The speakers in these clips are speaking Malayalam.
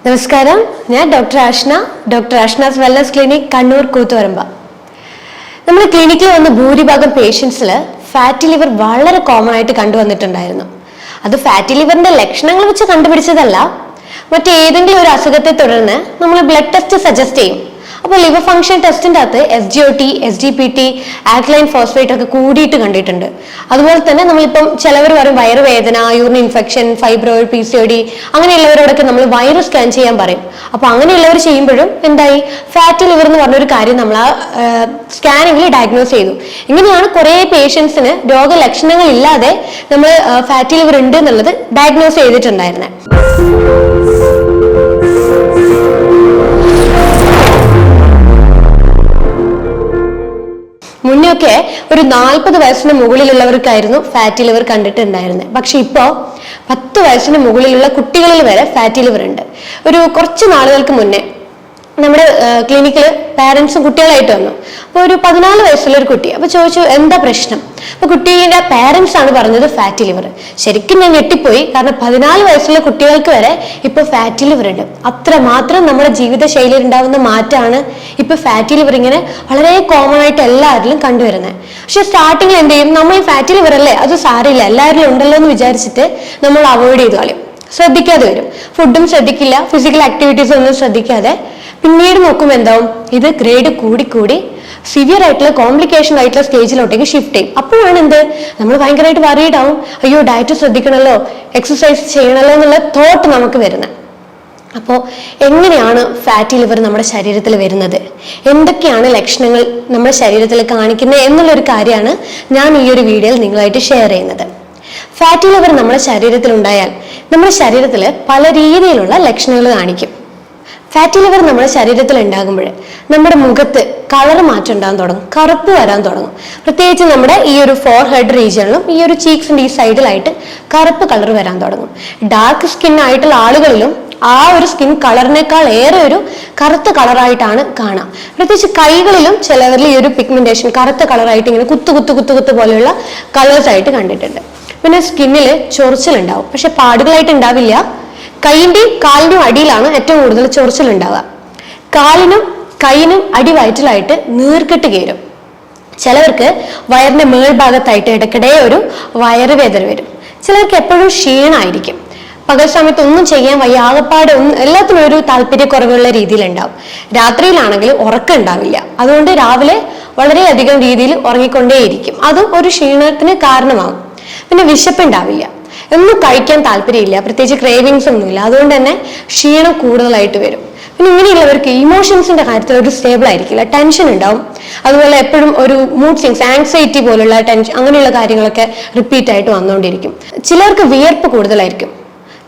നമസ്കാരം, ഞാൻ doctor Ashna, doctor Ashna's wellness clinic, Kannur Koothuparamba. നമ്മുടെ ക്ലിനിക്കിൽ വന്ന ഭൂരിഭാഗം പേഷ്യൻസിൽ ഫാറ്റി ലിവർ വളരെ കോമൺ ആയിട്ട് കണ്ടുവന്നിട്ടുണ്ടായിരുന്നു. അത് ഫാറ്റി ലിവറിന്റെ ലക്ഷണങ്ങൾ വെച്ച് കണ്ടുപിടിച്ചതല്ല, മറ്റേതെങ്കിലും ഒരു അസുഖത്തെ തുടർന്ന് നമ്മൾ ബ്ലഡ് ടെസ്റ്റ് സജസ്റ്റ് ചെയ്യും. അപ്പോൾ ലിവർ ഫംഗ്ഷൻ ടെസ്റ്റിന്റെ അകത്ത് SGOT, SGPT, ആൽക്കലൈൻ ഫോസ്ഫേറ്റ് ഒക്കെ കൂടിയിട്ട് കണ്ടിട്ടുണ്ട്. അതുപോലെ തന്നെ നമ്മളിപ്പം ചിലവർ പറയും വയറുവേദന, യൂറിൻ ഇൻഫെക്ഷൻ, ഫൈബ്രോയിഡ്, PCOD അങ്ങനെയുള്ളവരോടൊക്കെ നമ്മൾ വയറ് സ്കാൻ ചെയ്യാൻ പറയും. അപ്പൊ അങ്ങനെയുള്ളവർ ചെയ്യുമ്പോഴും എന്തായി, ഫാറ്റി ലിവർ എന്ന് പറഞ്ഞൊരു കാര്യം നമ്മൾ ആ സ്കാനിങ്ങിൽ ഡയഗ്നോസ് ചെയ്തു. ഇങ്ങനെയാണ് കുറെ പേഷ്യൻസിന് രോഗലക്ഷണങ്ങൾ ഇല്ലാതെ നമ്മൾ ഫാറ്റി ലിവർ ഉണ്ട് എന്നുള്ളത് ഡയഗ്നോസ് ചെയ്തിട്ടുണ്ടായിരുന്നത്. മുന്നൊക്കെ ഒരു 40 വയസ്സിന് മുകളിലുള്ളവർക്കായിരുന്നു ഫാറ്റി ലിവർ കണ്ടിട്ടുണ്ടായിരുന്നത്. പക്ഷെ ഇപ്പോ 10 വയസ്സിന് മുകളിലുള്ള കുട്ടികളിൽ വരെ ഫാറ്റി ലിവർ ഉണ്ട്. ഒരു കുറച്ച് നാളുകൾക്ക് മുന്നേ നമ്മുടെ ക്ലിനിക്കിൽ പാരന്റ്സും കുട്ടികളായിട്ട് വന്നു. അപ്പോൾ ഒരു 14 വയസ്സുള്ള ഒരു കുട്ടി അപ്പൊ ചോദിച്ചു, എന്താ പ്രശ്നം? അപ്പൊ കുട്ടിയുടെ പാരന്റ്സ് ആണ് പറഞ്ഞത് ഫാറ്റി ലിവർ. ശരിക്കും ഞാൻ ഞെട്ടിപ്പോയി, കാരണം 14 വയസ്സുള്ള കുട്ടികൾക്ക് വരെ ഇപ്പൊ ഫാറ്റി ലിവർ ഉണ്ട്. അത്രമാത്രം നമ്മുടെ ജീവിത ശൈലിയിൽ ഉണ്ടാകുന്ന മാറ്റമാണ് ഇപ്പൊ ഫാറ്റി ലിവർ ഇങ്ങനെ വളരെ കോമൺ ആയിട്ട് എല്ലാവരിലും കണ്ടുവരുന്നത്. പക്ഷെ സ്റ്റാർട്ടിങ്ങിൽ എന്ത് ചെയ്യും, നമ്മൾ ഈ ഫാറ്റി ലിവർ അല്ലേ, അത് സാരമില്ല, എല്ലാവരിലും ഉണ്ടല്ലോ എന്ന് വിചാരിച്ചിട്ട് നമ്മൾ അവോയ്ഡ് ചെയ്ത് കളയും, ശ്രദ്ധിക്കാതെ വരും. ഫുഡും ശ്രദ്ധിക്കില്ല, ഫിസിക്കൽ ആക്ടിവിറ്റീസ് ഒന്നും ശ്രദ്ധിക്കാതെ പിന്നീട് നോക്കുമ്പോൾ എന്താവും, ഇത് ഗ്രേഡ് കൂടി സിവിയർ ആയിട്ടുള്ള കോംപ്ലിക്കേഷൻ ആയിട്ടുള്ള സ്റ്റേജിലോട്ടേക്ക് ഷിഫ്റ്റ് ചെയ്യും. അപ്പോഴാണ് എന്ത്, നമ്മൾ ഭയങ്കരമായിട്ട് വറീഡ് ആവും, അയ്യോ ഡയറ്റ് ശ്രദ്ധിക്കണമല്ലോ, എക്സസൈസ് ചെയ്യണമല്ലോ എന്നുള്ള തോട്ട് നമുക്ക് വരുന്നത്. അപ്പോൾ എങ്ങനെയാണ് ഫാറ്റി ലിവർ നമ്മുടെ ശരീരത്തിൽ വരുന്നത്, എന്തൊക്കെയാണ് ലക്ഷണങ്ങൾ നമ്മുടെ ശരീരത്തിൽ കാണിക്കുന്നത് എന്നുള്ളൊരു കാര്യമാണ് ഞാൻ ഈ ഒരു വീഡിയോയിൽ നിങ്ങളായിട്ട് ഷെയർ ചെയ്യുന്നത്. ഫാറ്റി ലിവർ നമ്മുടെ ശരീരത്തിൽ ഉണ്ടായാൽ നമ്മുടെ ശരീരത്തിൽ പല രീതിയിലുള്ള ലക്ഷണങ്ങൾ കാണിക്കും. ഫാറ്റി ലിവർ നമ്മുടെ ശരീരത്തിൽ ഉണ്ടാകുമ്പോൾ നമ്മുടെ മുഖത്ത് കളർ മാറ്റം ഉണ്ടാകാൻ തുടങ്ങും, കറുപ്പ് വരാൻ തുടങ്ങും. പ്രത്യേകിച്ച് നമ്മുടെ ഈ ഒരു ഫോർഹെഡ് റീജിയണിലും ഈ ഒരു ചീക്സിന്റെ ഈ സൈഡിലായിട്ട് കറുപ്പ് കളർ വരാൻ തുടങ്ങും. ഡാർക്ക് സ്കിൻ ആയിട്ടുള്ള ആളുകളിലും ആ ഒരു സ്കിൻ കളറിനേക്കാൾ ഏറെ ഒരു കറുത്ത കളറായിട്ടാണ് കാണാം. പ്രത്യേകിച്ച് കൈകളിലും ചിലവരിൽ ഈ ഒരു പിഗ്മെന്റേഷൻ കറുത്ത കളറായിട്ട് ഇങ്ങനെ കുത്ത് പോലെയുള്ള കളേഴ്സ് ആയിട്ട് കണ്ടിട്ടുണ്ട്. പിന്നെ സ്കിന്നിൽ ചൊറിച്ചിലുണ്ടാവും, പക്ഷെ പാടുകളായിട്ട് ഉണ്ടാവില്ല. കൈന്റെയും കാലിന്റെയും അടിയിലാണ് ഏറ്റവും കൂടുതൽ ചൊറിച്ചിൽ ഉണ്ടാവുക. കാലിനും കൈയിനും അടിവയറ്റിലായിട്ട് നീർക്കെട്ട് കയറും. ചിലവർക്ക് വയറിന്റെ മേൽഭാഗത്തായിട്ട് ഇടയ്ക്കിടെ ഒരു വയറുവേദന വരും. ചിലർക്ക് എപ്പോഴും ക്ഷീണമായിരിക്കും, പകൽ സമയത്ത് ഒന്നും ചെയ്യാൻ വയ്യ, ആകപ്പാട് എല്ലാത്തിനും ഒരു താല്പര്യക്കുറവുള്ള രീതിയിലുണ്ടാവും. രാത്രിയിലാണെങ്കിൽ ഉറക്കം ഉണ്ടാവില്ല, അതുകൊണ്ട് രാവിലെ വളരെയധികം രീതിയിൽ ഉറങ്ങിക്കൊണ്ടേയിരിക്കും, അതും ഒരു ക്ഷീണത്തിന് കാരണമാകും. പിന്നെ വിശപ്പുണ്ടാവില്ല, ഒന്നും കഴിക്കാൻ താല്പര്യമില്ല, പ്രത്യേകിച്ച് ക്രേവിങ്സ് ഒന്നുമില്ല, അതുകൊണ്ട് തന്നെ ക്ഷീണം കൂടുതലായിട്ട് വരും. പിന്നെ ഇങ്ങനെയുള്ളവർക്ക് ഇമോഷൻസിന്റെ കാര്യത്തിൽ ഒരു സ്റ്റേബിൾ ആയിരിക്കില്ല, ടെൻഷൻ ഉണ്ടാവും. അതുപോലെ എപ്പോഴും ഒരു മൂഡ് സ്വിങ്സ്, ആങ്സൈറ്റി പോലുള്ള ടെൻഷൻ, അങ്ങനെയുള്ള കാര്യങ്ങളൊക്കെ റിപ്പീറ്റ് ആയിട്ട് വന്നുകൊണ്ടിരിക്കും. ചിലർക്ക് വിയർപ്പ് കൂടുതലായിരിക്കും,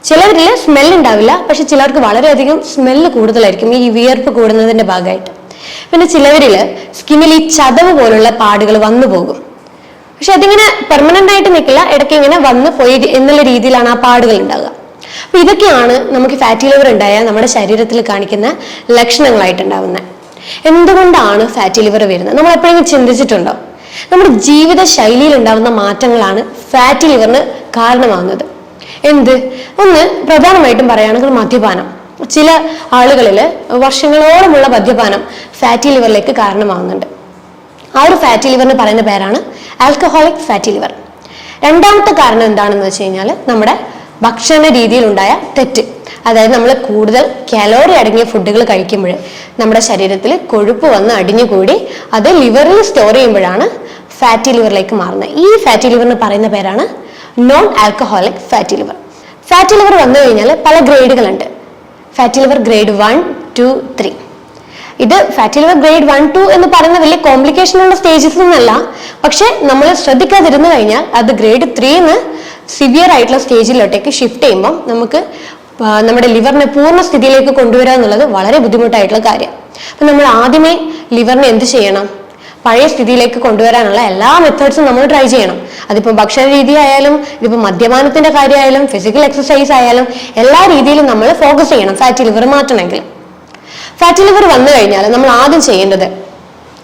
ചിലരിൽ സ്മെൽ ഉണ്ടാവില്ല, പക്ഷെ ചിലർക്ക് വളരെയധികം സ്മെല്ല് കൂടുതലായിരിക്കും ഈ വിയർപ്പ് കൂടുന്നതിന്റെ ഭാഗമായിട്ട്. പിന്നെ ചിലവരില് സ്കിന്നിൽ ഈ ചതവ് പോലുള്ള പാടുകൾ വന്നു പോകും, പക്ഷെ അതിങ്ങനെ പെർമനന്റ് ആയിട്ട് നിൽക്കില്ല, ഇടയ്ക്ക് ഇങ്ങനെ വന്ന് പോയി എന്നുള്ള രീതിയിലാണ് ആ പാടുകൾ ഉണ്ടാകുക. അപ്പൊ ഇതൊക്കെയാണ് നമുക്ക് ഫാറ്റി ലിവർ ഉണ്ടായാൽ നമ്മുടെ ശരീരത്തിൽ കാണിക്കുന്ന ലക്ഷണങ്ങളായിട്ടുണ്ടാവുന്നത്. എന്തുകൊണ്ടാണ് ഫാറ്റി ലിവർ വരുന്നത്, നമ്മൾ എപ്പോഴെങ്കിലും ചിന്തിച്ചിട്ടുണ്ടോ? നമ്മുടെ ജീവിത ശൈലിയിൽ ഉണ്ടാവുന്ന മാറ്റങ്ങളാണ് ഫാറ്റി ലിവറിന് കാരണമാകുന്നത്. ഒന്ന് പ്രധാനമായിട്ടും പറയുകയാണെങ്കിൽ മദ്യപാനം. ചില ആളുകളിൽ വർഷങ്ങളോളമുള്ള മദ്യപാനം ഫാറ്റി ലിവറിലേക്ക് കാരണമാകുന്നുണ്ട്. ആ ഒരു ഫാറ്റി ലിവറിന് പറയുന്ന പേരാണ് ആൽക്കഹോളിക് ഫാറ്റി ലിവർ. രണ്ടാമത്തെ കാരണം എന്താണെന്ന് വെച്ച് കഴിഞ്ഞാൽ നമ്മുടെ ഭക്ഷണ രീതിയിലുണ്ടായ തെറ്റ്. അതായത് നമ്മൾ കൂടുതൽ കാലോറി അടങ്ങിയ ഫുഡുകൾ കഴിക്കുമ്പോൾ നമ്മുടെ ശരീരത്തിൽ കൊഴുപ്പ് വന്ന് അടിഞ്ഞുകൂടി അത് ലിവറിൽ സ്റ്റോർ ചെയ്യുമ്പോഴാണ് ഫാറ്റി ലിവറിലേക്ക് മാറുന്നത്. ഈ ഫാറ്റി ലിവറിന് പറയുന്ന പേരാണ് non alcoholic fatty liver. Fatty liver വന്നു കഴിഞ്ഞാൽ പല ഗ്രേഡുകളുണ്ട്. Fatty liver grade 1, 2, 3. ഇത് ഫാറ്റി ലിവർ ഗ്രേഡ് 1, 2 എന്ന് പറയുന്ന വലിയ കോംപ്ലിക്കേഷൻ ഉള്ള സ്റ്റേജസ് ഒന്നല്ല, പക്ഷെ നമ്മൾ ശ്രദ്ധിക്കാതിരുന്നു കഴിഞ്ഞാൽ അത് ഗ്രേഡ് 3 സിവിയർ ആയിട്ടുള്ള സ്റ്റേജിലോട്ടേക്ക് ഷിഫ്റ്റ് ചെയ്യുമ്പോൾ നമുക്ക് നമ്മുടെ ലിവറിനെ പൂർണ്ണ സ്ഥിതിയിലേക്ക് കൊണ്ടുവരിക എന്നുള്ളത് വളരെ ബുദ്ധിമുട്ടായിട്ടുള്ള കാര്യം. അപ്പൊ നമ്മൾ ആദ്യമേ ലിവറിനെ എന്ത് ചെയ്യണം, പഴയ സ്ഥിതിയിലേക്ക് കൊണ്ടുവരാനുള്ള എല്ലാ മെത്തേഡ്സും നമ്മൾ ട്രൈ ചെയ്യണം. അതിപ്പോ ഭക്ഷണ രീതി ആയാലും, ഇതിപ്പോ മദ്യപാനത്തിന്റെ കാര്യമായാലും, ഫിസിക്കൽ എക്സസൈസ് ആയാലും, എല്ലാ രീതിയിലും നമ്മൾ ഫോക്കസ് ചെയ്യണം ഫാറ്റി ലിവർ മാറ്റണമെങ്കിൽ. ഫാറ്റി ലിവർ വന്നു കഴിഞ്ഞാൽ നമ്മൾ ആദ്യം ചെയ്യേണ്ടത്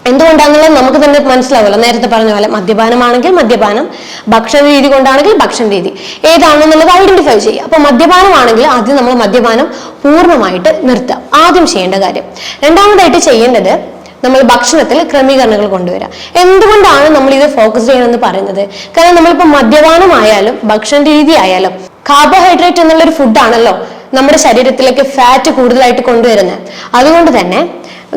എന്തുകൊണ്ടാണെന്നുള്ളത് നമുക്ക് തന്നെ മനസ്സിലാവുമല്ലോ. നേരത്തെ പറഞ്ഞ പോലെ മദ്യപാനമാണെങ്കിൽ മദ്യപാനം, ഭക്ഷണ രീതി കൊണ്ടാണെങ്കിൽ ഭക്ഷണ രീതി, ഏതാണെന്നുള്ളത് ഐഡന്റിഫൈ ചെയ്യുക. അപ്പൊ മദ്യപാനമാണെങ്കിൽ ആദ്യം നമ്മൾ മദ്യപാനം പൂർണ്ണമായിട്ട് നിർത്തുക, ആദ്യം ചെയ്യേണ്ട കാര്യം. രണ്ടാമതായിട്ട് ചെയ്യേണ്ടത് നമ്മൾ ഭക്ഷണത്തിൽ ക്രമീകരണങ്ങൾ കൊണ്ടുവരിക. എന്തുകൊണ്ടാണ് നമ്മൾ ഇത് ഫോക്കസ് ചെയ്യണമെന്ന് പറയുന്നത്? കാരണം നമ്മളിപ്പോൾ മദ്യപാനമായാലും ഭക്ഷണ രീതി ആയാലും കാർബോഹൈഡ്രേറ്റ് എന്നുള്ളൊരു ഫുഡാണല്ലോ നമ്മുടെ ശരീരത്തിലേക്ക് ഫാറ്റ് കൂടുതലായിട്ട് കൊണ്ടുവരുന്നത്. അതുകൊണ്ട് തന്നെ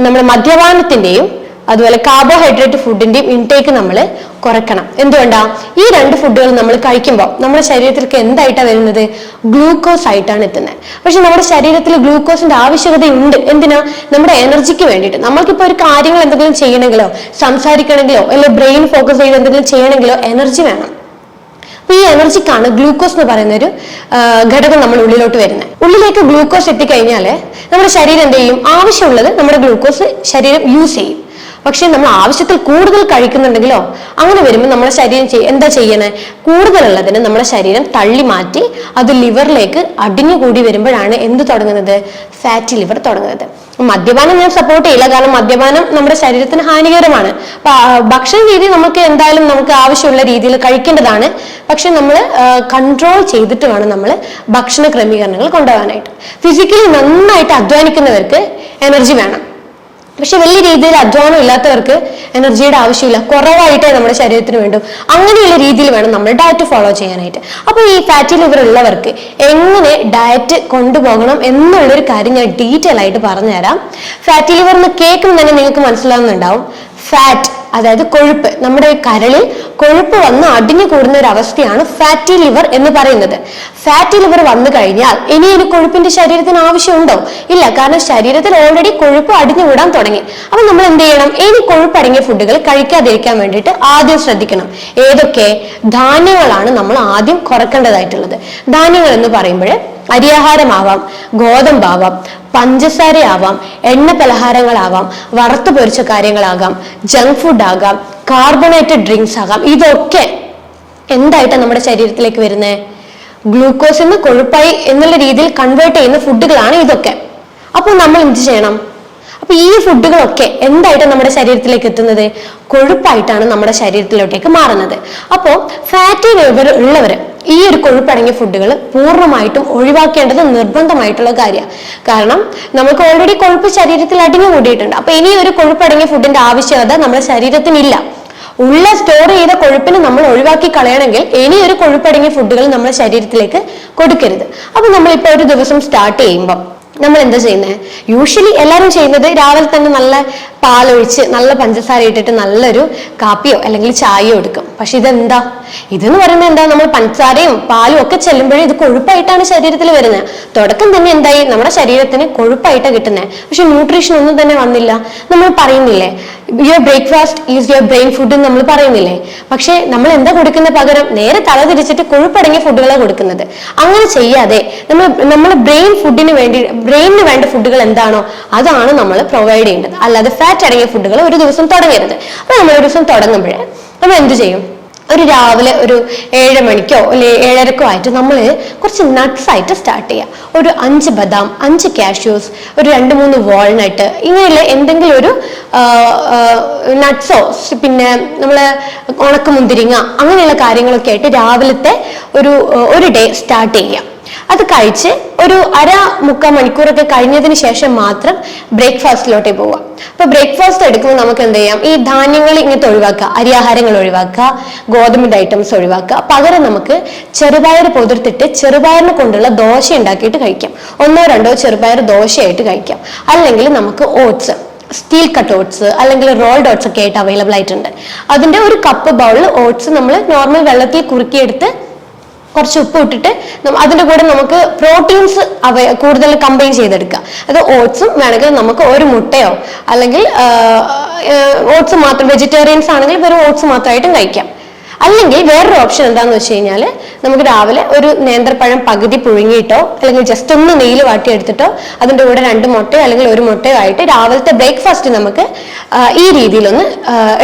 നമ്മൾ മദ്യപാനത്തിന്റെയും അതുപോലെ കാർബോഹൈഡ്രേറ്റ് ഫുഡിന്റെയും ഇൻടേക്ക് നമ്മൾ കുറയ്ക്കണം. എന്തുകൊണ്ടാ? ഈ രണ്ട് ഫുഡുകൾ നമ്മൾ കഴിക്കുമ്പോൾ നമ്മുടെ ശരീരത്തിലേക്ക് എന്തായിട്ടാണ് വരുന്നത്? ഗ്ലൂക്കോസ് ആയിട്ടാണ് എത്തുന്നത്. പക്ഷെ നമ്മുടെ ശരീരത്തിൽ ഗ്ലൂക്കോസിന്റെ ആവശ്യകത ഉണ്ട്. എന്തിനാ? നമ്മുടെ എനർജിക്ക് വേണ്ടിയിട്ട്. നമ്മൾക്കിപ്പോൾ ഒരു കാര്യങ്ങൾ എന്തെങ്കിലും ചെയ്യണമെങ്കിലോ സംസാരിക്കണമെങ്കിലോ അല്ലെങ്കിൽ ബ്രെയിൻ ഫോക്കസ് ചെയ്ത് എന്തെങ്കിലും ചെയ്യണമെങ്കിലോ എനർജി വേണം. അപ്പൊ ഈ എനർജിക്കാണ് ഗ്ലൂക്കോസ് എന്ന് പറയുന്ന ഒരു ഘടകം നമ്മൾ ഉള്ളിലോട്ട് വരുന്നത്. ഉള്ളിലേക്ക് ഗ്ലൂക്കോസ് എത്തിക്കഴിഞ്ഞാൽ നമ്മുടെ ശരീരം എന്ത് ചെയ്യും? ആവശ്യമുള്ളത് നമ്മുടെ ഗ്ലൂക്കോസ് ശരീരം യൂസ് ചെയ്യും. പക്ഷെ നമ്മൾ ആവശ്യത്തിൽ കൂടുതൽ കഴിക്കുന്നുണ്ടെങ്കിലോ അങ്ങനെ വരുമ്പോൾ നമ്മുടെ ശരീരം എന്താ ചെയ്യണേ? കൂടുതലുള്ളതിന് നമ്മുടെ ശരീരം തള്ളി മാറ്റി അത് ലിവറിലേക്ക് അടിഞ്ഞുകൂടി വരുമ്പോഴാണ് എന്ത് തുടങ്ങുന്നത്? ഫാറ്റി ലിവർ തുടങ്ങുന്നത്. മദ്യപാനം ഞാൻ സപ്പോർട്ട് ചെയ്യില്ല, കാരണം മദ്യപാനം നമ്മുടെ ശരീരത്തിന് ഹാനികരമാണ്. ഭക്ഷണ രീതി നമുക്ക് എന്തായാലും നമുക്ക് ആവശ്യമുള്ള രീതിയിൽ കഴിക്കേണ്ടതാണ്. പക്ഷെ നമ്മൾ കൺട്രോൾ ചെയ്തിട്ട് വേണം നമ്മൾ ഭക്ഷണ ക്രമീകരണങ്ങൾ കൊണ്ടുപോകാനായിട്ട്. ഫിസിക്കലി നന്നായിട്ട് അധ്വാനിക്കുന്നവർക്ക് എനർജി വേണം. പക്ഷെ വലിയ രീതിയിൽ അധ്വാനം ഇല്ലാത്തവർക്ക് എനർജിയുടെ ആവശ്യമില്ല, കുറവായിട്ടേ നമ്മുടെ ശരീരത്തിന് വേണ്ടും. അങ്ങനെയുള്ള രീതിയിൽ വേണം നമ്മൾ ഡയറ്റ് ഫോളോ ചെയ്യാനായിട്ട്. അപ്പോൾ ഈ ഫാറ്റി ലിവർ ഉള്ളവർക്ക് എങ്ങനെ ഡയറ്റ് കൊണ്ടുപോകണം എന്നുള്ളൊരു കാര്യം ഞാൻ ഡീറ്റെയിൽ ആയിട്ട് പറഞ്ഞുതരാം. ഫാറ്റി ലിവർ എന്ന് കേൾക്കുമ്പോൾ തന്നെ നിങ്ങൾക്ക് മനസ്സിലാവുന്നുണ്ടാവും. ഫാറ്റ് അതായത് കൊഴുപ്പ്, നമ്മുടെ കരളിൽ കൊഴുപ്പ് വന്ന് അടിഞ്ഞു കൂടുന്ന ഒരു അവസ്ഥയാണ് ഫാറ്റി ലിവർ എന്ന് പറയുന്നത്. ഫാറ്റി ലിവർ വന്നു കഴിഞ്ഞാൽ ഇനി ഒരു കൊഴുപ്പിന്റെ ശരീരത്തിന് ആവശ്യമുണ്ടോ? ഇല്ല, കാരണം ശരീരത്തിൽ ഓൾറെഡി കൊഴുപ്പ് അടിഞ്ഞു കൂടാൻ തുടങ്ങി. അപ്പൊ നമ്മൾ എന്ത് ചെയ്യണം? ഇനി കൊഴുപ്പടങ്ങിയ ഫുഡുകൾ കഴിക്കാതിരിക്കാൻ വേണ്ടിയിട്ട് ആദ്യം ശ്രദ്ധിക്കണം. ഏതൊക്കെ? ധാന്യങ്ങളാണ് നമ്മൾ ആദ്യം കുറക്കേണ്ടതായിട്ടുള്ളത്. ധാന്യങ്ങൾ എന്ന് പറയുമ്പോൾ അരിയാഹാരമാവാം, ഗോതമ്പാവാം, പഞ്ചസാരയാവാം, എണ്ണ പലഹാരങ്ങളാവാം, വറുത്തു പൊരിച്ച കാര്യങ്ങളാകാം, ജങ്ക് ഫുഡ് ആകാം, കാർബണേറ്റഡ് ഡ്രിങ്ക്സ് ആകാം. ഇതൊക്കെ എന്തായിട്ടാണ് നമ്മുടെ ശരീരത്തിലേക്ക് വരുന്നത്? ഗ്ലൂക്കോസിൽ നിന്ന് കൊഴുപ്പായി എന്നുള്ള രീതിയിൽ കൺവേർട്ട് ചെയ്യുന്ന ഫുഡുകളാണ് ഇതൊക്കെ. അപ്പോൾ നമ്മൾ എന്ത് ചെയ്യണം? അപ്പൊ ഈ ഫുഡുകളൊക്കെ എന്തായിട്ടാണ് നമ്മുടെ ശരീരത്തിലേക്ക് എത്തുന്നത്? കൊഴുപ്പായിട്ടാണ് നമ്മുടെ ശരീരത്തിലോട്ടേക്ക് മാറുന്നത്. അപ്പോൾ ഫാറ്റി ലിവർ ഉള്ളവർ ഈ ഒരു കൊഴുപ്പടങ്ങിയ ഫുഡുകൾ പൂർണ്ണമായിട്ടും ഒഴിവാക്കേണ്ടത് നിർബന്ധമായിട്ടുള്ള കാര്യമാണ്. കാരണം നമുക്ക് ഓൾറെഡി കൊഴുപ്പ് ശരീരത്തിൽ അടിഞ്ഞു കൂടിയിട്ടുണ്ട്. അപ്പൊ ഇനി ഒരു കൊഴുപ്പടങ്ങിയ ഫുഡിന്റെ ആവശ്യകത നമ്മുടെ ശരീരത്തിനില്ല. ഉള്ള സ്റ്റോർ ചെയ്ത കൊഴുപ്പിന് നമ്മൾ ഒഴിവാക്കി കളയണമെങ്കിൽ ഇനി ഒരു കൊഴുപ്പടങ്ങിയ ഫുഡുകൾ നമ്മുടെ ശരീരത്തിലേക്ക് കൊടുക്കരുത്. അപ്പൊ നമ്മളിപ്പോ ഒരു ദിവസം സ്റ്റാർട്ട് ചെയ്യുമ്പോൾ നമ്മൾ എന്താ ചെയ്യുന്നത്? യൂഷ്വലി എല്ലാവരും ചെയ്യുന്നത് രാവിലെ തന്നെ നല്ല പാലൊഴിച്ച് നല്ല പഞ്ചസാര ഇട്ടിട്ട് നല്ലൊരു കാപ്പിയോ അല്ലെങ്കിൽ ചായയോ എടുക്കും. പക്ഷെ ഇതെന്താ? ഇതെന്ന് പറയുന്നത് എന്താ? നമ്മൾ പഞ്ചസാരയും പാലും ഒക്കെ ചെല്ലുമ്പോഴേ ഇത് കൊഴുപ്പായിട്ടാണ് ശരീരത്തിൽ വരുന്നത്. തുടക്കം തന്നെ എന്തായി? നമ്മുടെ ശരീരത്തിന് കൊഴുപ്പായിട്ടാണ് കിട്ടുന്നത്. പക്ഷെ ന്യൂട്രീഷൻ ഒന്നും തന്നെ വന്നില്ല. നമ്മൾ പറയുന്നില്ലേ your breakfast is your brain food എന്ന് നമ്മൾ പറയുന്നില്ലേ? പക്ഷെ നമ്മൾ എന്താ കൊടുക്കുന്ന? പകരം നേരെ തല തിരിച്ചിട്ട് കൊഴുപ്പടങ്ങിയ ഫുഡുകളാണ് കൊടുക്കുന്നത്. അങ്ങനെ ചെയ്യാതെ നമ്മൾ ബ്രെയിനിന് വേണ്ട ഫുഡുകൾ എന്താണോ അതാണ് നമ്മൾ പ്രൊവൈഡ് ചെയ്യേണ്ടത്. അല്ലാതെ ഫാറ്റ് അടങ്ങിയ ഫുഡുകൾ ഒരു ദിവസം തുടങ്ങരുത്. അപ്പൊ നമ്മൾ ഒരു ദിവസം തുടങ്ങുമ്പോഴേ നമ്മൾ എന്ത് ചെയ്യും? ഒരു രാവിലെ ഒരു 7 മണിക്കോ അല്ലെങ്കിൽ 7:30 ആയിട്ട് നമ്മൾ കുറച്ച് നട്ട്സ് ആയിട്ട് സ്റ്റാർട്ട് ചെയ്യാം. ഒരു 5 ബദാം, 5 കാഷ്യൂസ്, ഒരു 2-3 വാൾനട്ട്, ഇങ്ങനെയുള്ള എന്തെങ്കിലും ഒരു നട്ട്സോ പിന്നെ നമ്മൾ ഉണക്കമുന്തിരിങ്ങ അങ്ങനെയുള്ള കാര്യങ്ങളൊക്കെ ആയിട്ട് രാവിലത്തെ ഒരു ഡേ സ്റ്റാർട്ട് ചെയ്യാം. അത് കഴിച്ച് ഒരു 1/2-3 മണിക്കൂറൊക്കെ കഴിഞ്ഞതിന് ശേഷം മാത്രം ബ്രേക്ക്ഫാസ്റ്റിലോട്ടേ പോവാം. അപ്പൊ ബ്രേക്ക്ഫാസ്റ്റ് എടുക്കുമ്പോൾ നമുക്ക് എന്ത് ചെയ്യാം? ഈ ധാന്യങ്ങൾ ഇങ്ങനത്തെ ഒഴിവാക്കുക, അരിയാഹാരങ്ങൾ ഒഴിവാക്കുക, ഗോതമ്പിന്റെ ഐറ്റംസ് ഒഴിവാക്കുക. പകരം നമുക്ക് ചെറുപയർ പൊതിർത്തിട്ട് ചെറുപയറിനെ കൊണ്ടുള്ള ദോശ ഉണ്ടാക്കിയിട്ട് കഴിക്കാം. 1-2 ചെറുപയർ ദോശയായിട്ട് കഴിക്കാം. അല്ലെങ്കിൽ നമുക്ക് ഓട്സ്, സ്റ്റീൽ കട്ട് ഓട്സ് അല്ലെങ്കിൽ റോൾഡ് ഓട്സ് ഒക്കെ ആയിട്ട് അവൈലബിൾ ആയിട്ടുണ്ട്. അതിന്റെ ഒരു കപ്പ് ബൗളിൽ ഓട്സ് നമ്മൾ നോർമൽ വെള്ളത്തിൽ കുറുക്കിയെടുത്ത് കുറച്ച് ഉപ്പ് ഇട്ടിട്ട് അതിന്റെ കൂടെ നമുക്ക് പ്രോട്ടീൻസ് കൂടുതൽ കമ്പൈൻ ചെയ്തെടുക്കുക. അത് ഓട്സും വേണമെങ്കിൽ നമുക്ക് ഒരു മുട്ടയോ അല്ലെങ്കിൽ ഓട്സ് മാത്രം, വെജിറ്റേറിയൻസ് ആണെങ്കിൽ വെറും ഓട്സ് മാത്രമായിട്ടും കഴിക്കാം. അല്ലെങ്കിൽ വേറൊരു ഓപ്ഷൻ എന്താണെന്ന് വെച്ച് കഴിഞ്ഞാൽ നമുക്ക് രാവിലെ ഒരു നേന്ത്രപ്പഴം പകുതി പുഴുങ്ങിയിട്ടോ അല്ലെങ്കിൽ ജസ്റ്റ് ഒന്ന് നെയ്യിൽ വാട്ടിയെടുത്തിട്ടോ അതിൻ്റെ കൂടെ 2 മുട്ടയോ അല്ലെങ്കിൽ 1 മുട്ടയോ ആയിട്ട് രാവിലത്തെ ബ്രേക്ക്ഫാസ്റ്റ് നമുക്ക് ഈ രീതിയിലൊന്ന്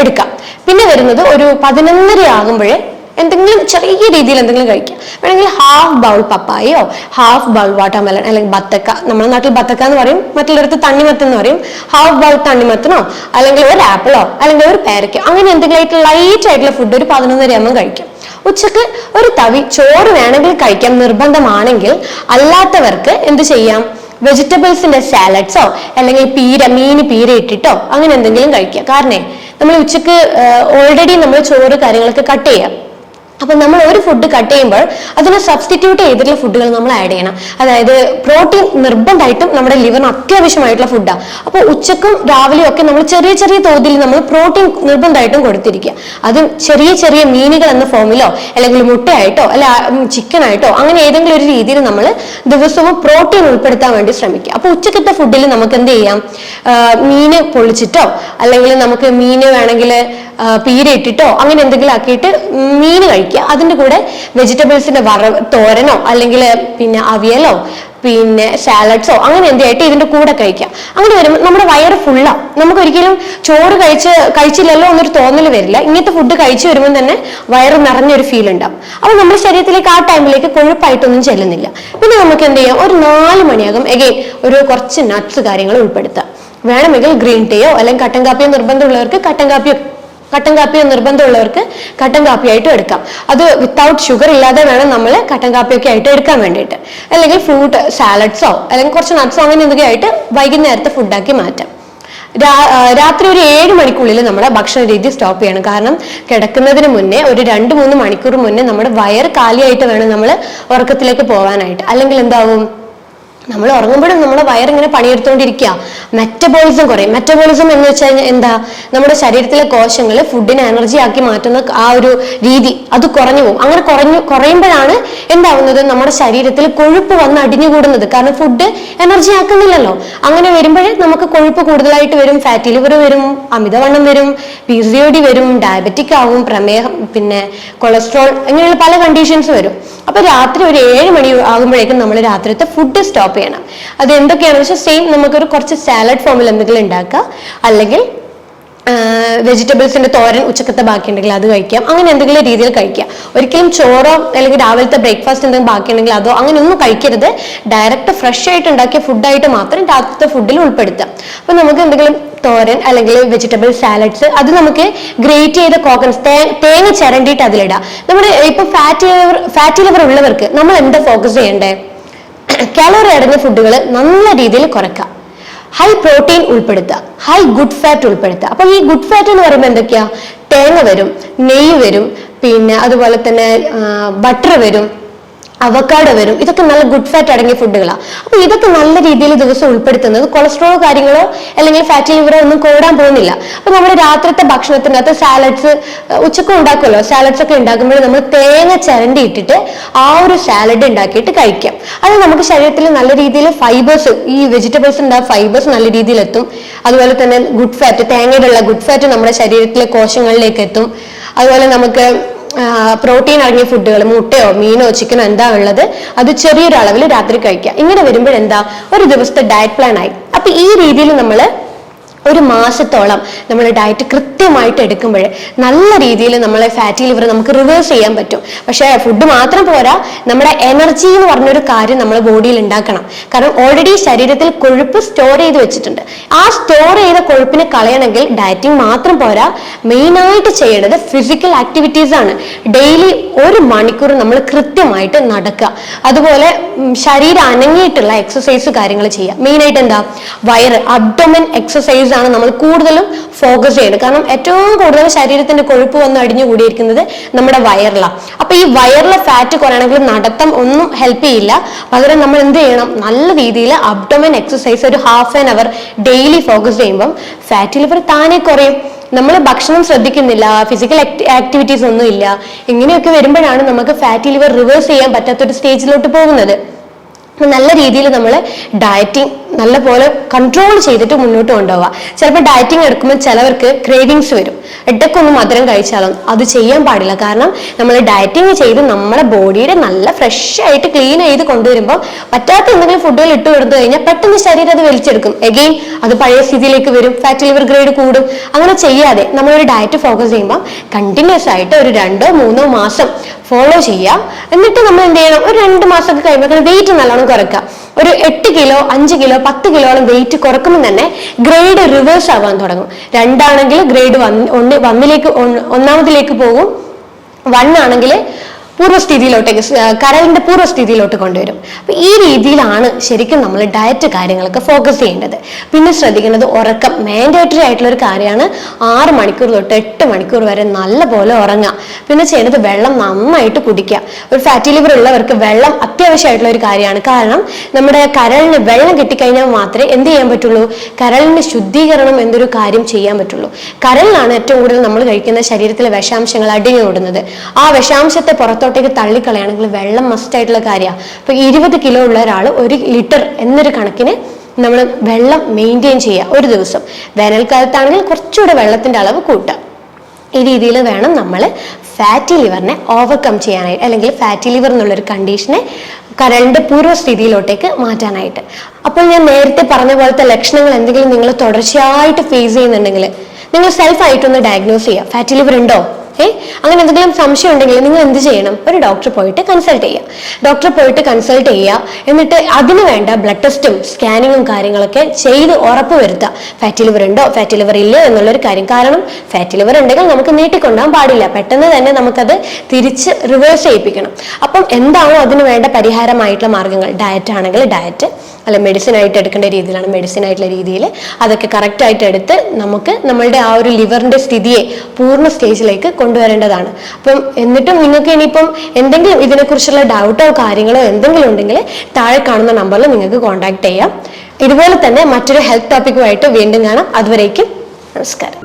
എടുക്കാം. പിന്നെ വരുന്നത് ഒരു 11:30 ആകുമ്പോഴേ എന്തെങ്കിലും ചെറിയ രീതിയിൽ എന്തെങ്കിലും കഴിക്കാം. വേണമെങ്കിൽ ഹാഫ് ബൗൾ പപ്പായയോ ഹാഫ് ബൗൾ വാട്ടർമെലൺ അല്ലെങ്കിൽ ബത്തക്ക, നമ്മുടെ നാട്ടിൽ ബത്തക്ക എന്ന് പറയും, മറ്റുള്ളവർക്ക് തണ്ണിമത്തൻ എന്ന് പറയും. ഹാഫ് ബൗൾ തണ്ണിമത്തനോ അല്ലെങ്കിൽ ഒരു ആപ്പിളോ അല്ലെങ്കിൽ ഒരു പേരക്കോ അങ്ങനെ എന്തെങ്കിലും ലൈറ്റ് ആയിട്ടുള്ള ഫുഡ് ഒരു 11:30 കഴിക്കാം. ഉച്ചക്ക് ഒരു തവി ചോറ് വേണമെങ്കിൽ കഴിക്കാം നിർബന്ധമാണെങ്കിൽ. അല്ലാത്തവർക്ക് എന്ത് ചെയ്യാം, വെജിറ്റബിൾസിന്റെ സാലഡ്സോ അല്ലെങ്കിൽ മീൻ പീര ഇട്ടിട്ടോ അങ്ങനെ എന്തെങ്കിലും കഴിക്കാം. കാരണം നമ്മൾ ഉച്ചക്ക് ഓൾറെഡി നമ്മൾ ചോറ് കാര്യങ്ങളൊക്കെ കട്ട് ചെയ്യാം. അപ്പൊ നമ്മൾ ഒരു ഫുഡ് കട്ട് ചെയ്യുമ്പോൾ അതിനെ സബ്സ്റ്റിറ്റ്യൂട്ട് ചെയ്തിട്ടുള്ള ഫുഡുകൾ നമ്മൾ ആഡ് ചെയ്യണം. അതായത് പ്രോട്ടീൻ നിർബന്ധമായിട്ടും നമ്മുടെ ലിവറിന് അത്യാവശ്യമായിട്ടുള്ള ഫുഡാണ്. അപ്പോൾ ഉച്ചക്കും രാവിലെയും ഒക്കെ നമ്മൾ ചെറിയ ചെറിയ തോതിൽ നമ്മൾ പ്രോട്ടീൻ നിർബന്ധമായിട്ടും കൊടുത്തിരിക്കുക. അത് ചെറിയ ചെറിയ മീനുകൾ എന്ന ഫോമിലോ അല്ലെങ്കിൽ മുട്ടയായിട്ടോ അല്ല ചിക്കനായിട്ടോ അങ്ങനെ ഏതെങ്കിലും ഒരു രീതിയിൽ നമ്മൾ ദിവസവും പ്രോട്ടീൻ ഉൾപ്പെടുത്താൻ വേണ്ടി ശ്രമിക്കുക. അപ്പൊ ഉച്ചക്കത്തെ ഫുഡിൽ നമുക്ക് എന്ത് ചെയ്യാം, മീന് പൊള്ളിച്ചിട്ടോ അല്ലെങ്കിൽ നമുക്ക് മീന് വേണമെങ്കിൽ പീര ഇട്ടിട്ടോ അങ്ങനെ എന്തെങ്കിലും ആക്കിയിട്ട് മീൻ കഴിക്കുക. അതിന്റെ കൂടെ വെജിറ്റബിൾസിന്റെ തോരനോ അല്ലെങ്കിൽ പിന്നെ അവിയലോ പിന്നെ സാലഡ്സോ അങ്ങനെ എന്തായിട്ട് ഇതിന്റെ കൂടെ കഴിക്കാം. അങ്ങനെ വരുമ്പോൾ നമ്മുടെ വയറ് ഫുള്ളാവും. നമുക്ക് ഒരിക്കലും ചോറ് കഴിച്ചില്ലല്ലോ എന്നൊരു തോന്നൽ വരില്ല. ഇങ്ങനത്തെ ഫുഡ് കഴിച്ചു വരുമ്പോൾ തന്നെ വയറ് നിറഞ്ഞൊരു ഫീൽ ഉണ്ടാവും. അപ്പൊ നമ്മുടെ ശരീരത്തിലേക്ക് ആ ടൈമിലേക്ക് കൊഴുപ്പായിട്ടൊന്നും ചെല്ലുന്നില്ല. പിന്നെ നമുക്ക് എന്ത് ചെയ്യാം, ഒരു 4 മണിയാകും എഗെയിൻ ഒരു കുറച്ച് നട്ട്സ് കാര്യങ്ങൾ ഉൾപ്പെടുത്താം. വേണമെങ്കിൽ ഗ്രീൻ ടീയോ അല്ലെങ്കിൽ കട്ടൻ കാപ്പിയോ നിർബന്ധമുള്ളവർക്ക് കട്ടൻ കാപ്പിയോ നിർബന്ധമുള്ളവർക്ക് കട്ടൻ കാപ്പിയായിട്ടും എടുക്കാം. അത് വിത്തൗട്ട് ഷുഗർ ഇല്ലാതെ വേണം നമ്മൾ കട്ടൻ കാപ്പിയൊക്കെ ആയിട്ട് എടുക്കാൻ വേണ്ടിയിട്ട്. അല്ലെങ്കിൽ ഫ്രൂട്ട് സാലഡ്സോ അല്ലെങ്കിൽ കുറച്ച് നട്ട്സോ അങ്ങനെ എന്തെങ്കിലും ആയിട്ട് വൈകുന്നേരത്തെ ഫുഡാക്കി മാറ്റാം. രാത്രി ഒരു 7 മണിക്കുള്ളിൽ നമ്മുടെ ഭക്ഷണ രീതി സ്റ്റോപ്പ് ചെയ്യണം. കാരണം കിടക്കുന്നതിന് മുന്നേ ഒരു 2-3 മണിക്കൂർ മുന്നേ നമ്മുടെ വയർ കാലിയായിട്ട് വേണം നമ്മൾ ഉറക്കത്തിലേക്ക് പോകാനായിട്ട്. അല്ലെങ്കിൽ എന്താവും, നമ്മൾ ഉറങ്ങുമ്പോഴും നമ്മുടെ വയറിങ്ങനെ പണിയെടുത്തുകൊണ്ടിരിക്കുക, മെറ്റബോളിസം കുറയും. മെറ്റബോളിസം എന്ന് വെച്ച് കഴിഞ്ഞാൽ എന്താ, നമ്മുടെ ശരീരത്തിലെ കോശങ്ങൾ ഫുഡിനെ എനർജി ആക്കി മാറ്റുന്ന ആ ഒരു രീതി അത് കുറഞ്ഞു പോകും. അങ്ങനെ കുറയുമ്പോഴാണ് എന്താവുന്നത്, നമ്മുടെ ശരീരത്തിൽ കൊഴുപ്പ് വന്ന് അടിഞ്ഞുകൂടുന്നത്. കാരണം ഫുഡ് എനർജി ആക്കുന്നില്ലല്ലോ. അങ്ങനെ വരുമ്പോഴേ നമുക്ക് കൊഴുപ്പ് കൂടുതലായിട്ട് വരും, ഫാറ്റി ലിവർ വരും, അമിതവണ്ണം വരും, PCOD വരും, ഡയബറ്റിക് ആവും, പ്രമേഹം, പിന്നെ കൊളസ്ട്രോൾ, ഇങ്ങനെയുള്ള പല കണ്ടീഷൻസ് വരും. അപ്പൊ രാത്രി ഒരു 7 മണി ആകുമ്പോഴേക്കും നമ്മൾ രാത്രിത്തെ ഫുഡ് സ്റ്റോപ്പ് ചെയ്യണം. അത് എന്തൊക്കെയാണെന്ന് വെച്ചാൽ സെയിം നമുക്കൊരു കുറച്ച് സാലഡ് ഫോമിൽ എന്തെങ്കിലും ഉണ്ടാക്കുക, അല്ലെങ്കിൽ വെജിറ്റബിൾസിന്റെ തോരൻ ഉച്ചക്കത്തെ ബാക്കി ഉണ്ടെങ്കിൽ അത് കഴിക്കാം. അങ്ങനെ എന്തെങ്കിലും രീതിയിൽ കഴിക്കാം. ഒരിക്കലും ചോറോ അല്ലെങ്കിൽ രാവിലത്തെ ബ്രേക്ക്ഫാസ്റ്റ് എന്തെങ്കിലും ബാക്കി ഉണ്ടെങ്കിൽ അതോ അങ്ങനെ ഒന്നും കഴിക്കരുത്. ഡയറക്റ്റ് ഫ്രഷ് ആയിട്ട് ഉണ്ടാക്കിയ ഫുഡായിട്ട് മാത്രം രാത്രിത്തെ ഫുഡിൽ ഉൾപ്പെടുത്താം. അപ്പൊ നമുക്ക് എന്തെങ്കിലും തോരൻ അല്ലെങ്കിൽ വെജിറ്റബിൾ സാലഡ്സ് അത് നമുക്ക് ഗ്രേറ്റ് ചെയ്ത കോക്കനട്ട് തേങ്ങ ചിരണ്ടിയിട്ട് അതിലിടാം. നമ്മുടെ ഇപ്പൊ ഫാറ്റി ലിവർ ഉള്ളവർക്ക് നമ്മൾ എന്താ ഫോക്കസ് ചെയ്യണ്ടേ, കാലോറി അടങ്ങിയ ഫുഡുകൾ നല്ല രീതിയിൽ കുറയ്ക്കാം. ഹൈ പ്രോട്ടീൻ ഉൾപ്പെടുത്തുക, ഹൈ ഗുഡ് ഫാറ്റ് ഉൾപ്പെടുത്തുക. അപ്പൊ ഈ ഗുഡ് ഫാറ്റ് എന്ന് പറയുമ്പോൾ എന്തൊക്കെയാ, തേങ്ങ വരും, നെയ്യ് വരും, പിന്നെ അതുപോലെ തന്നെ ബട്ടർ വരും, അവക്കാഡോ വരും. ഇതൊക്കെ നല്ല ഗുഡ് ഫാറ്റ് അടങ്ങിയ ഫുഡുകളാണ്. അപ്പൊ ഇതൊക്കെ നല്ല രീതിയിൽ ദിവസം ഉൾപ്പെടുത്തുന്നത് കൊളസ്ട്രോളോ കാര്യങ്ങളോ അല്ലെങ്കിൽ ഫാറ്റി ലിവറോ ഒന്നും കൂടാൻ പോകുന്നില്ല. അപ്പൊ നമ്മുടെ രാത്രിത്തെ ഭക്ഷണത്തിനകത്ത് സാലഡ്സ് ഉച്ചക്കും ഉണ്ടാക്കുമല്ലോ, സാലഡ്സ് ഒക്കെ ഉണ്ടാക്കുമ്പോൾ നമ്മൾ തേങ്ങ ചിരണ്ടി ഇട്ടിട്ട് ആ ഒരു സാലഡ് ഉണ്ടാക്കിയിട്ട് കഴിക്കാം. അത് നമുക്ക് ശരീരത്തിൽ നല്ല രീതിയിൽ ഫൈബേഴ്സ്, ഈ വെജിറ്റബിൾസിന്റെ ഫൈബേഴ്സ് നല്ല രീതിയിൽ എത്തും. അതുപോലെ തന്നെ ഗുഡ് ഫാറ്റ്, തേങ്ങയിലുള്ള ഗുഡ് ഫാറ്റ് നമ്മുടെ ശരീരത്തിലെ കോശങ്ങളിലേക്ക് എത്തും. അതുപോലെ നമുക്ക് പ്രോട്ടീൻ അടങ്ങിയ ഫുഡുകൾ, മുട്ടയോ മീനോ ചിക്കനോ എന്താ ഉള്ളത് അത് ചെറിയൊരു അളവിൽ രാത്രി കഴിക്കുക. ഇങ്ങനെ വരുമ്പോഴെന്താ, ഒരു ദിവസത്തെ ഡയറ്റ് പ്ലാൻ ആയി. അപ്പൊ ഈ രീതിയിൽ നമ്മൾ ഒരു മാസത്തോളം നമ്മൾ ഡയറ്റ് കൃത്യമായിട്ട് എടുക്കുമ്പോൾ നല്ല രീതിയിൽ നമ്മളെ ഫാറ്റി ലിവർ നമുക്ക് റിവേഴ്സ് ചെയ്യാൻ പറ്റും. പക്ഷേ ഫുഡ് മാത്രം പോരാ, നമ്മുടെ എനർജി എന്ന് പറഞ്ഞൊരു കാര്യം നമ്മൾ ബോഡിയിൽ ഉണ്ടാക്കണം. കാരണം ഓൾറെഡി ശരീരത്തിൽ കൊഴുപ്പ് സ്റ്റോർ ചെയ്ത് വെച്ചിട്ടുണ്ട്. ആ സ്റ്റോർ ചെയ്ത കൊഴുപ്പിനെ കളയണമെങ്കിൽ ഡയറ്റിംഗ് മാത്രം പോരാ, മെയിനായിട്ട് ചെയ്യേണ്ടത് ഫിസിക്കൽ ആക്ടിവിറ്റീസ് ആണ്. ഡെയിലി 1 മണിക്കൂർ നമ്മൾ കൃത്യമായിട്ട് നടക്കുക. അതുപോലെ ശരീരം അനങ്ങിയിട്ടുള്ള എക്സസൈസ് കാര്യങ്ങൾ ചെയ്യുക. മെയിനായിട്ട് എന്താ, വയറ് അബ്ഡോമൻ എക്സസൈസ് ആണ് നമ്മൾ കൂടുതലും ഫോക്കസ് ചെയ്യുന്നത്. കാരണം ഏറ്റവും കൂടുതൽ ശരീരത്തിന്റെ കൊഴുപ്പ് വന്ന് അടിഞ്ഞുകൂടിയിരിക്കുന്നത് നമ്മുടെ വയറിലാണ്. അപ്പൊ ഈ വയറിലെ ഫാറ്റ് കുറയണമെങ്കിൽ നടത്തം ഒന്നും ഹെൽപ്പ് ചെയ്യില്ല. പകരം നമ്മൾ എന്ത് ചെയ്യണം, നല്ല രീതിയിൽ അബ്ഡോമൻ എക്സസൈസ് ഒരു ½ ആൻ അവർ ഡെയിലി ഫോക്കസ് ചെയ്യുമ്പോൾ ഫാറ്റി ലിവർ താനെ കുറയും. നമ്മൾ ഭക്ഷണം ശ്രദ്ധിക്കുന്നില്ല, ഫിസിക്കൽ ആക്ടിവിറ്റീസ് ഒന്നും ഇല്ല, ഇങ്ങനെയൊക്കെ വരുമ്പോഴാണ് നമുക്ക് ഫാറ്റി ലിവർ റിവേഴ്സ് ചെയ്യാൻ പറ്റാത്തൊരു സ്റ്റേജിലോട്ട് പോകുന്നത്. നല്ല രീതിയിൽ നമ്മൾ ഡയറ്റിങ് നല്ലപോലെ കൺട്രോൾ ചെയ്തിട്ട് മുന്നോട്ട് കൊണ്ടുപോവുക. ചിലപ്പോൾ ഡയറ്റിങ് എടുക്കുമ്പോൾ ചിലവർക്ക് ക്രേവിങ്സ് വരും, ഇടയ്ക്കൊന്ന് മധുരം കഴിച്ചാലും അത് ചെയ്യാൻ പാടില്ല. കാരണം നമ്മൾ ഡയറ്റിങ് ചെയ്ത് നമ്മുടെ ബോഡിയുടെ നല്ല ഫ്രഷ് ആയിട്ട് ക്ലീൻ ചെയ്ത് കൊണ്ടുവരുമ്പോൾ പറ്റാത്ത എന്തെങ്കിലും ഫുഡുകൾ ഇട്ട് കൊടുത്തു കഴിഞ്ഞാൽ പെട്ടെന്ന് ശരീരം അത് വലിച്ചെടുക്കും, എഗെയിൻ അത് പഴയ സ്ഥിതിയിലേക്ക് വരും, ഫാറ്റി ലിവർ ഗ്രേഡ് കൂടും. അങ്ങനെ ചെയ്യാതെ നമ്മളൊരു ഡയറ്റ് ഫോക്കസ് ചെയ്യുമ്പോൾ കണ്ടിന്യൂസ് ആയിട്ട് ഒരു 2-3 മാസം ഫോളോ ചെയ്യാം. എന്നിട്ട് നമ്മൾ എന്ത് ചെയ്യണം, ഒരു 2 മാസമൊക്കെ കഴിയുമ്പോൾ വെയിറ്റ് നല്ലോണം കുറയ്ക്കാം. ഒരു 8 കിലോ 5 കിലോ 10 കിലോളം വെയിറ്റ് കുറക്കുമ്പോൾ തന്നെ ഗ്രേഡ് റിവേഴ്സ് ആവാൻ തുടങ്ങും. 2 ആണെങ്കിൽ ഗ്രേഡ് 1 പോകും, 1 ആണെങ്കിൽ പൂർവ്വസ്ഥിതിയിലോട്ടേക്ക്, കരളിന്റെ പൂർവ്വസ്ഥിതിയിലോട്ട് കൊണ്ടുവരും. അപ്പൊ ഈ രീതിയിലാണ് ശരിക്കും നമ്മൾ ഡയറ്റ് കാര്യങ്ങളൊക്കെ ഫോക്കസ് ചെയ്യേണ്ടത്. പിന്നെ ശ്രദ്ധിക്കേണ്ടത് ഉറക്കം മാൻഡേറ്ററി ആയിട്ടുള്ള ഒരു കാര്യമാണ്. 6 മണിക്കൂർ തൊട്ട് 8 മണിക്കൂർ വരെ നല്ല പോലെ ഉറങ്ങുക. പിന്നെ ചെയ്യേണ്ടത് വെള്ളം നന്നായിട്ട് കുടിക്കുക. ഒരു ഫാറ്റി ലിവർ ഉള്ളവർക്ക് വെള്ളം അത്യാവശ്യമായിട്ടുള്ള ഒരു കാര്യമാണ്. കാരണം നമ്മുടെ കരളിന് വെള്ളം കിട്ടിക്കഴിഞ്ഞാൽ മാത്രമേ എന്ത് ചെയ്യാൻ പറ്റുള്ളൂ, കരളിന്റെ ശുദ്ധീകരണം എന്നൊരു കാര്യം ചെയ്യാൻ പറ്റുള്ളൂ. കരളിലാണ് ഏറ്റവും കൂടുതൽ നമ്മൾ കഴിക്കുന്ന ശരീരത്തിലെ വിഷാംശങ്ങൾ അടിഞ്ഞുകൂടുന്നത്. ആ വിഷാംശത്തെ പുറത്തോട്ടേക്ക് തള്ളിക്കളയാണെങ്കിൽ വെള്ളം മസ്റ്റ് ആയിട്ടുള്ള കാര്യമാണ്. ഇപ്പൊ 20 കിലോ ഉള്ള ഒരാൾ 1 ലിറ്റർ എന്നൊരു കണക്കിന് നമ്മൾ വെള്ളം മെയിൻറ്റെയിൻ ചെയ്യുക ഒരു ദിവസം. വേനൽക്കാലത്താണെങ്കിൽ കുറച്ചുകൂടെ വെള്ളത്തിന്റെ അളവ് കൂട്ടുക. ഈ രീതിയിൽ വേണം നമ്മൾ ഫാറ്റി ലിവറിനെ ഓവർകം ചെയ്യാനായിട്ട്, അല്ലെങ്കിൽ ഫാറ്റി ലിവർ എന്നുള്ളൊരു കണ്ടീഷനെ കരളിന്റെ പൂർവ്വസ്ഥിതിയിലോട്ടേക്ക് മാറ്റാനായിട്ട്. അപ്പോൾ ഞാൻ നേരത്തെ പറഞ്ഞ പോലത്തെ ലക്ഷണങ്ങൾ എന്തെങ്കിലും നിങ്ങൾ തുടർച്ചയായിട്ട് ഫേസ് ചെയ്യുന്നുണ്ടെങ്കിൽ നിങ്ങൾ സെൽഫായിട്ടൊന്ന് ഡയഗ്നോസ് ചെയ്യുക. ഫാറ്റി ലിവർ ഉണ്ടോ, അങ്ങനെ എന്തെങ്കിലും സംശയം ഉണ്ടെങ്കിൽ നിങ്ങൾ എന്ത് ചെയ്യണം, ഒരു ഡോക്ടറെ പോയിട്ട് കൺസൾട്ട് ചെയ്യുക. എന്നിട്ട് അതിന് വേണ്ട ബ്ലഡ് ടെസ്റ്റും സ്കാനിങ്ങും കാര്യങ്ങളൊക്കെ ചെയ്ത് ഉറപ്പ് വരുത്തുക. ഫാറ്റി ലിവർ ഉണ്ടോ, ഫാറ്റി ലിവർ ഇല്ലേ എന്നുള്ളൊരു കാര്യം. കാരണം ഫാറ്റി ലിവർ ഉണ്ടെങ്കിൽ നമുക്ക് നീട്ടിക്കൊണ്ടാൻ പാടില്ല, പെട്ടെന്ന് തന്നെ നമുക്കത് തിരിച്ച് റിവേഴ്സ് ചെയ്യിപ്പിക്കണം. അപ്പം എന്താണോ അതിന് വേണ്ട പരിഹാരമായിട്ടുള്ള മാർഗങ്ങൾ, ഡയറ്റ് ആണെങ്കിൽ ഡയറ്റ്, അല്ല മെഡിസിൻ ആയിട്ട് എടുക്കേണ്ട രീതിയിലാണ് മെഡിസിൻ ആയിട്ടുള്ള രീതിയിൽ അതൊക്കെ കറക്റ്റ് ആയിട്ട് എടുത്ത് നമുക്ക് നമ്മളുടെ ആ ഒരു ലിവറിന്റെ സ്ഥിതിയെ പൂർണ്ണ സ്റ്റേജിലേക്ക് കൊണ്ടുവരേണ്ടതാണ്. അപ്പം എന്നിട്ടും നിങ്ങൾക്ക് ഇനിയിപ്പം എന്തെങ്കിലും ഇതിനെക്കുറിച്ചുള്ള ഡൗട്ടോ കാര്യങ്ങളോ എന്തെങ്കിലും ഉണ്ടെങ്കിൽ താഴെ കാണുന്ന നമ്പറിൽ നിങ്ങൾക്ക് കോൺടാക്ട് ചെയ്യാം. ഇതുപോലെ തന്നെ മറ്റൊരു ഹെൽത്ത് ടോപ്പിക്കുമായിട്ട് വീണ്ടും കാണാം. അതുവരേക്കും നമസ്കാരം.